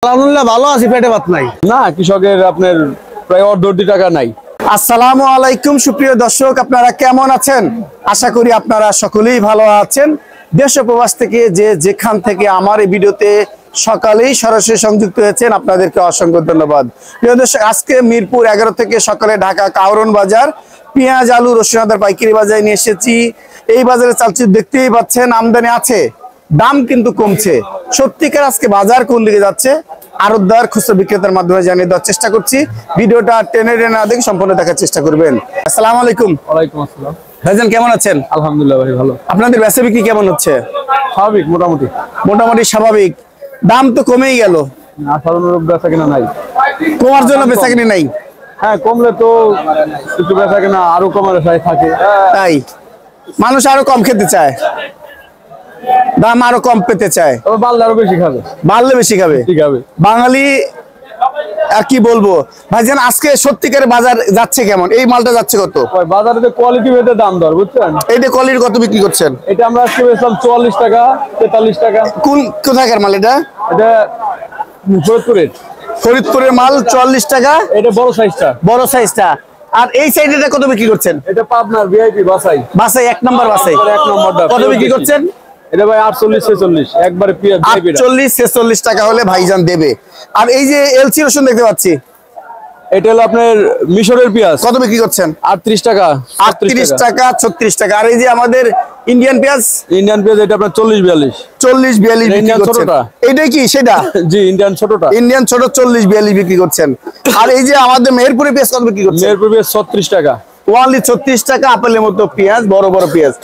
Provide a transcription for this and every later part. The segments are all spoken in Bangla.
আলহামদুলিল্লাহ ভালো আছি, পেটে ভাত নাই না। কৃষকের আপনার প্রায় অর্ধ টাকা নাই। আসসালামু আলাইকুম সুপ্রিয় দর্শক, আপনারা কেমন আছেন? আশা করি আপনারা সকলেই ভালো আছেন। দেশ ও প্রবাস থেকে যেখান থেকে আমার এই ভিডিওতে সকালেই সরাসরি সংযুক্ত হয়েছেন, আপনাদেরকে অসংখ্য ধন্যবাদ। প্রিয় দর্শক, আজকে মিরপুর 11 থেকে সকালে ঢাকা কাউরন বাজার পেঁয়াজ আলু রসুন আদার পাইকারি বাজারে নিয়ে এসেছি। এই বাজারে চালচি দেখতেই পাচ্ছেন, আমদানি আছে, দাম কিন্তু কমছে। সত্যিকার আজকে বাজার কোন দিকে যাচ্ছে আড়তদার খুচরা বিক্রেতার মাধ্যমে জানিয়ে দেওয়ার চেষ্টা করছি। ভিডিওটা টেনে না দেখে সম্পূর্ণ দেখার চেষ্টা করবেন। আসসালামু আলাইকুম। ওয়ালাইকুম আসসালাম। ভাইজান কেমন আছেন? আলহামদুলিল্লাহ ভাই ভালো। আপনাদের বেচা বিক্রি কেমন হচ্ছে? স্বাভাবিক, মোটামুটি মোটামুটি স্বাভাবিক। দাম তো কমেই গেল, আশানুরূপ বেচা কিনা নাই। কমার জন্য বেচা কিনে নাই? হ্যাঁ, কমলে তো একটু বেচা কিনা আরো কমার আশায় থাকে। তাই মানুষ আরো কম খেতে চায়, দাম আরো কম পেতে চায়। তবে বাড়লে আরো বেশি খাবে, বাড়লে বেশি খাবে। ঠিক হবে বাঙালি আর কি বলবো। ভাইজান আজকে সত্যিকার বাজার যাচ্ছে কেমন? এই মালটা যাচ্ছে কত? বাজারে তো কোয়ালিটি ভেদে দাম দর, বুঝছেন? এইটা কোয়ালিটি কত বিক্রি করছেন? এটা আমরা আজকে বেচলাম 44 টাকা 43 টাকা। কোন কোথাকার মাল এটা? এটা ফরিদপুরের। ফরিদপুরের মাল 44 টাকা। এটা বড় সাইজটা। বড় সাইজটা। আর এই সাইডে কত বিক্রি করছেন? এটা পাবনার ভিআইপি বাসাই। বাসাই 1 নম্বর বাসাই। 1 নম্বরটা কত বিক্রি করছেন? এটা ভাই 48 46 একবারে পিয়া 48 46 টাকা হলে ভাইজান দেবে। আর এই যে এলসি রসুন দেখতে পাচ্ছি, এটা হলো আপনার মিশরের পেঁয়াজ। কত বিক্রি করছেন? 38 টাকা 38 টাকা 36 টাকা। আর এই যে আমাদের ইন্ডিয়ান পেঁয়াজ, ইন্ডিয়ান পেঁয়াজ এটা আপনার 40 42 40 42 বিক্রি ইন্ডিয়ান করছেন। ছোটটা। এইটাই কি সেটা? জি, ইন্ডিয়ান ছোটটা। ইন্ডিয়ান ছোট 40 42 বিক্রি করছেন। আর এই যে আমাদের মেহেরপুরের পেঁয়াজ কত বিক্রি করছেন? মেহেরপুর পেঁয়াজ 36 টাকা। ওয়ানলি 36 টাকা। আপেলের মতো পেঁয়াজ, বড় বড় পেঁয়াজ।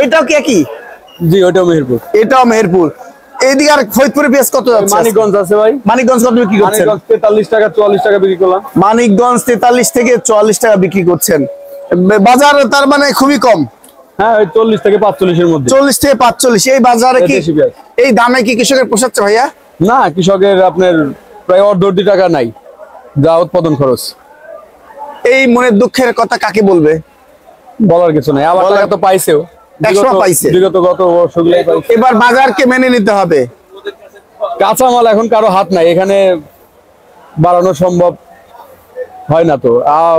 এটাও কি একই? জি, ওটাও মেহেরপুর। এটাও মেহেরপুর। এইদিকে আর ফরিদপুরের পেঁয়াজ কত যাচ্ছে? মানিকগঞ্জ আছে ভাই। মানিকগঞ্জ কত বিক্রি করছেন? মানিকগঞ্জ 43 টাকা 44 টাকা বিক্রি করলাম। মানিকগঞ্জ 43 থেকে 44 টাকা বিক্রি করছেন। বাজার তার মানে খুবই কম। হ্যাঁ, ওই 40 থেকে 45 এর মধ্যে। 40 থেকে 45 এই বাজারে কি এই দামে কি কৃষকের পোষাচ্ছে ভাইয়া? না, কৃষকের আপনার প্রায় অর্ধ টাকা নাই যা উৎপাদন খরচ। এই মনের দুঃখের কথা কাকে বলবে? বলার কিছু নাই। আবার টাকা তো পাইছেও, বিগত গত বর্ষগুলোই পাইছে। এবার বাজারকে মেনে নিতে হবে। কাঁচামাল এখন কারো হাত নাই, এখানে বাড়ানো সম্ভব হয় না তো।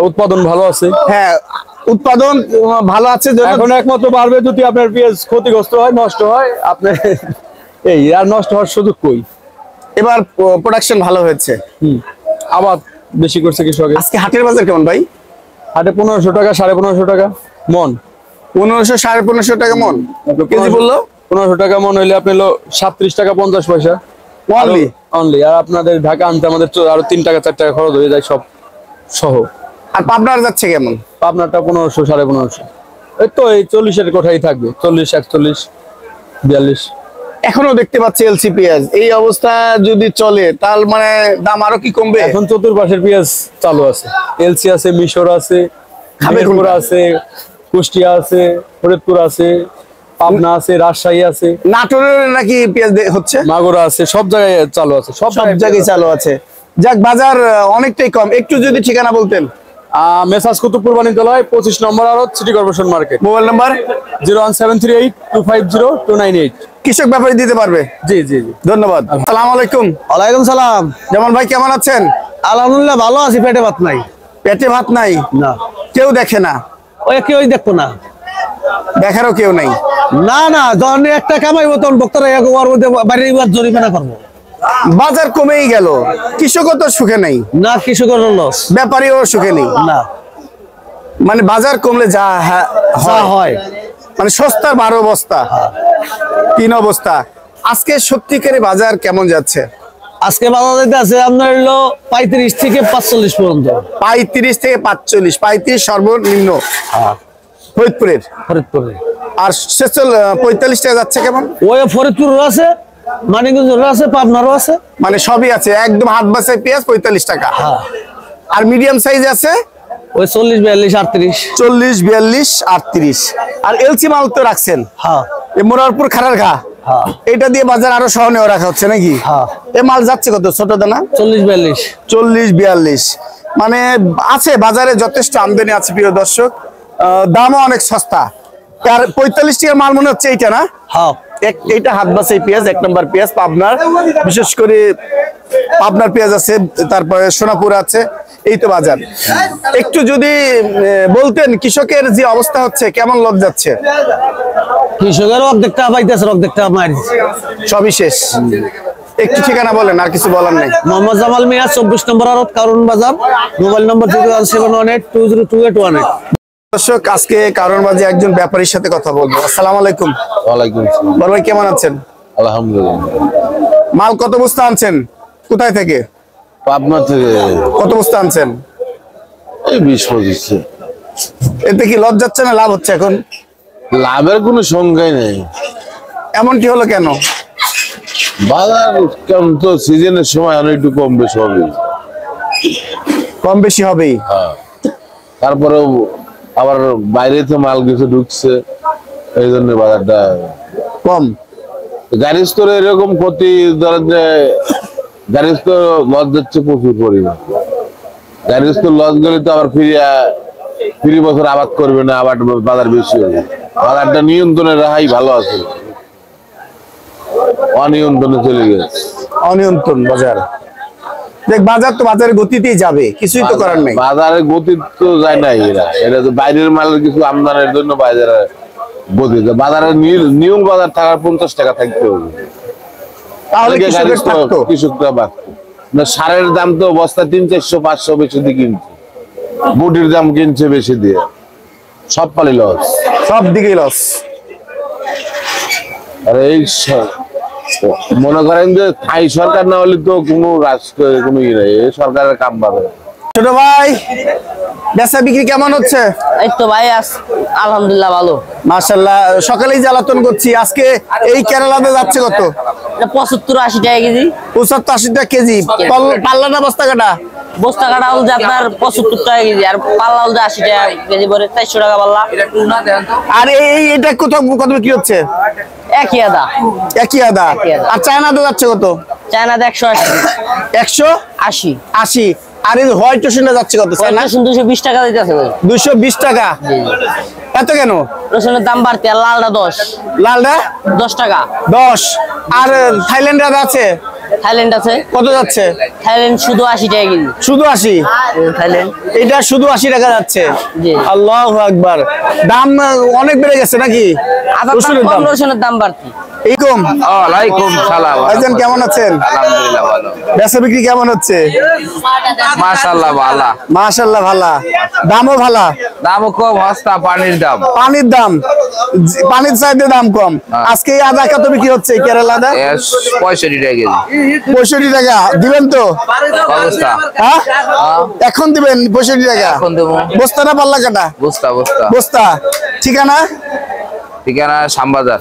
উৎপাদন ভালো আছে। হ্যাঁ, উৎপাদন ভালো আছে। এখন একমাত্র বাড়বে যদি আপনার পেঁয়াজ ক্ষতিগ্রস্ত হয়, নষ্ট হয়। আপনার এই আর নষ্ট হওয়ার সুযোগ কই? এবার প্রোডাকশন ভালো হয়েছে, আবার বেশি করছে কৃষক। আজকে হাটের বাজার কেমন ভাই? হাটে 1500 টাকা 1550 টাকা মন। 1500 1550 টাকা মন কেজি বললো। 1500 টাকা মন হইলে আপনি 37 টাকা 50 পয়সা অনলি। আর আপনাদের ঢাকা আনতে আমাদের আরো 3 টাকা 4 টাকা খরচ হয়ে যায় সব সহ। আর পাবনার যাচ্ছে কেমন? পাবনারটা 1500 1550। এই তো এই 40 এর কোঠাই থাকবে, 40 41 42। এখনো দেখতে পাচ্ছি এলসি পেঁয়াজ এই অবস্থা যদি চলে তাহলে মানে দাম আরো কি কমবে? এখন চতুর্পাশের পেঁয়াজ চালু আছে। এলসি আছে, মিশর আছে, মেহেরপুর আছে, কুষ্টিয়া আছে, ফরিদপুর আছে, পাবনা আছে, রাজশাহী আছে, নাটোরের নাকি পেঁয়াজ হচ্ছে, মাগুরা আছে, সব জায়গায় চালু আছে। সব জায়গায় চালু আছে। যাক, বাজার অনেকটাই কম। একটু যদি ঠিকানা বলতেন। মেসাজ কুতুবপুর বাণিজ্যালয় 25 নম্বর আড়ত, city corporation market. Mobile number 01738250298। কৃষক ব্যাপারী দিতে পারবে। জি জি জি, ধন্যবাদ। আসসালামু আলাইকুম। ওয়ালাইকুম সালাম। জামাল ভাই কেমন আছেন? আলহামদুলিল্লাহ ভালো আছি, পেটে ভাত নাই। পেটে ভাত নাই? না, কেউ দেখে না? ওই কেউই দেখবো না, দেখারও কেউ নাই। না না, যখন একটা কামাইবো তখন বক্তারা ওর মধ্যে বাইরে জরিমানা করবো। বাজার কমেই গেল, কৃষকও তো সুখে নেই। না, কৃষকের লস, ব্যাপারীও সুখে নেই। না, মানে বাজার কমলে যা হয় মানে সস্তার 12 বস্তা 3 অবস্থা। আজকে সত্যিকারে বাজার কেমন যাচ্ছে? আজকে বাজার দিতে আছে আপনার হলো 35 থেকে 45 পর্যন্ত। 35 থেকে 45, 35 সর্বনিম্ন ফরিদপুরের। ফরিদপুরে আর শেষ 45 টাকা যাচ্ছে কেমন? ওই ফরিদপুরের আছে, মানিকগঞ্জের আছে, পাবনারও আছে, মানে সবই আছে। একদম হাত বাসায় পেঁয়াজ 45 টাকা। আর মিডিয়াম সাইজ আছে ওই 40 42 38। 40 42 38। আর এলসি মাল তো রাখছেন। হ্যাঁ, মোরারপুর খারার ঘা, এটা দিয়ে বাজার আরো সহনীয় রাখা হচ্ছে নাকি? এ মাল যাচ্ছে কত ছোট দানা? 40 42। 40 42। মানে আছে বাজারে যথেষ্ট আমদানি আছে প্রিয় দর্শক। দামও অনেক সস্তা। আর 45 টাকার মাল মনে হচ্ছে এইটা না? হ্যাঁ, এইটা হাত বাছাই পেঁয়াজ, 1 নম্বর পেঁয়াজ পাবনার, বিশেষ করে পাবনার পেঁয়াজ আছে, তারপরে সোনাপুর আছে, এই তো বাজার। একটু যদি বলতেন কৃষকের যে অবস্থা হচ্ছে কেমন লস যাচ্ছে? কৃষকের অর্ধেকটা পাইতেছে, অর্ধেকটা মারি। সবই শেষ। একটু ঠিকানা বলেন, আর কিছু বলার নেই। মোহাম্মদ জামাল মিয়া, 24 নম্বর আড়ত, কারণ বাজার। মোবাইল নম্বর 01718202818। দর্শক, আজকে কারণ মাঝে একজন ব্যাপারীর সাথে কথা বলবো। আসসালামু আলাইকুম। ওয়ালাইকুম আসসালাম। বড় ভাই কেমন আছেন? আলহামদুলিল্লাহ। মাল কত বস্তা আনছেন? কোথায় থেকে? পাবনা থেকে কত বস্তা আনছেন? এই 20-25। এতে কি লস যাচ্ছে না লাভ হচ্ছে এখন? লাভের কোনো সংখ্যাই নেই। এমনটি হলো কেন? বাজার কেমন তো সিজনের সময় অনেক একটু কম বেশি হবে। কম বেশি হবেই। হ্যাঁ, তারপরেও আবার বাইরে তো মাল কিছু ঢুকছে, এই জন্য বাজারটা কম। গাড়ি স্তরে এরকম ক্ষতি, ধরেন যে গাড়ি স্তর লস যাচ্ছে প্রচুর পরিমাণ। গাড়ি স্তর লস গেলে তো আবার ফিরি বছর আবাদ করবে না, আবার বাজার বেশি হবে। বাজারটা নিয়ন্ত্রণে রাখাই ভালো আছে, অনিয়ন্ত্রণে চলে গেছে। অনিয়ন্ত্রণ বাজার। দেখ, বাজার তো বাজারের গতিতেই যাবে, কিছুই তো করার নেই। বাজারের গতি তো যায় নাই, এটা তো বাইরের মালের কিছু আমদানির জন্য বাজারে গতি যায়। বাজারের নিয়ম বাজার থাকার 50 টাকা থাকতে হবে, তাহলে কৃষকের থাকতো। কৃষকরা বাঁচতো না। সারের দাম তো বস্তা 300-400-500 বেশি দিয়ে কিনছে, বুটির দাম কিনছে বেশি দিয়ে, সব পালি লস, সব দিকেই লস। আর এই মনে করেন যে থাই সরকার না হলে তো কোনো রাষ্ট্র কোনো ইয়ে নেই, এই সরকারের কাম বাদে। ছোট ভাই, বেচা বিক্রি কেমন হচ্ছে? এই তো ভাই আলহামদুলিল্লাহ ভালো। মাশাআল্লাহ, সকালেই জ্বালাতন করছি। আজকে এই কেরালাতে যাচ্ছে কত? 75-80 টাকা কেজি। 75-80 টাকা কেজি। পাল্লা না বস্তা কাটা? বস্তা কাটা হল যে আপনার 75 টাকা কেজি, আর পাল্লা হল যে 80 টাকা কেজি পরে, 400 টাকা পাল্লা। আর এটা কোথাও কত বিক্রি হচ্ছে? একই আদা। একই আদা। আর চায়নাতে যাচ্ছে কত? চায়নাতে 180। 180। আর এই হোয়াইট রসুনটা যাচ্ছে কত? চায়না 220 টাকা দিতেছে ভাই। 220 টাকা। এত কেন? রসুনের দাম বাড়তে, আর লালটা 10। লালটা 10 টাকা। 10। আর থাইল্যান্ডের আছে? থাইল্যান্ড আছে। কত যাচ্ছে? থাইল্যান্ড শুধু 80 টাকা কেজি। শুধু 80? থাইল্যান্ড এটা শুধু 80 টাকা যাচ্ছে। জি। আল্লাহু আকবার। দাম অনেক বেড়ে গেছে নাকি? রসুনের দাম? রসুনের দাম বাড়তি। এইরকম। ওয়ালাইকুম সালাম। ভাইজান কেমন আছেন? আলহামদুলিল্লাহ ভালো। বেচা বিক্রি কেমন হচ্ছে? মাশাআল্লাহ ভালো। মাশাআল্লাহ ভালো। দামও ভালো? দামও কম, সস্তা পানির দাম। পানির দাম, পানির চাইতে দাম কম। আজকে এই আদা কত বিক্রি হচ্ছে কেরালা আদা? 65 টাকা কেজি। 65 টাকা দিবেন তো? অবস্থা হ্যাঁ, এখন দিবেন 65 টাকা? এখন দেবো। বস্তা না পাল্লা কাটা? বস্তা বস্তা। বস্তা। ঠিকানা? ঠিকানা শ্যামবাজার।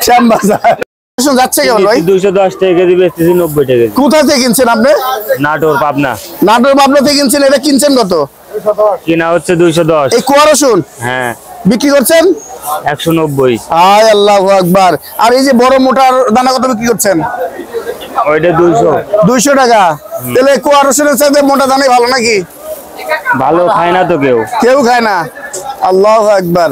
শ্যামবাজার। রসুন যাচ্ছে কেমন ভাই? 210 টাকা কেজি বেচতেছি, 90 টাকা কেজি। কোথা থেকে কিনছেন আপনি? নাটোর, পাবনা। নাটোর পাবনা থেকে কিনছেন। এটা কিনছেন কত? কিনা হচ্ছে 210। এই কুয়া রসুন হ্যাঁ, বিক্রি করছেন 190। আয় আল্লাহু আকবার। আর এই যে বড় মোটার দানা কত বিক্রি করছেন? ওইটা 200। 200 টাকা। তাহলে কুয়া রসুনের চাইতে মোটা দানাই ভালো নাকি? ভালো খায় না তো কেউ। কেউ খায় না। আল্লাহু আকবার।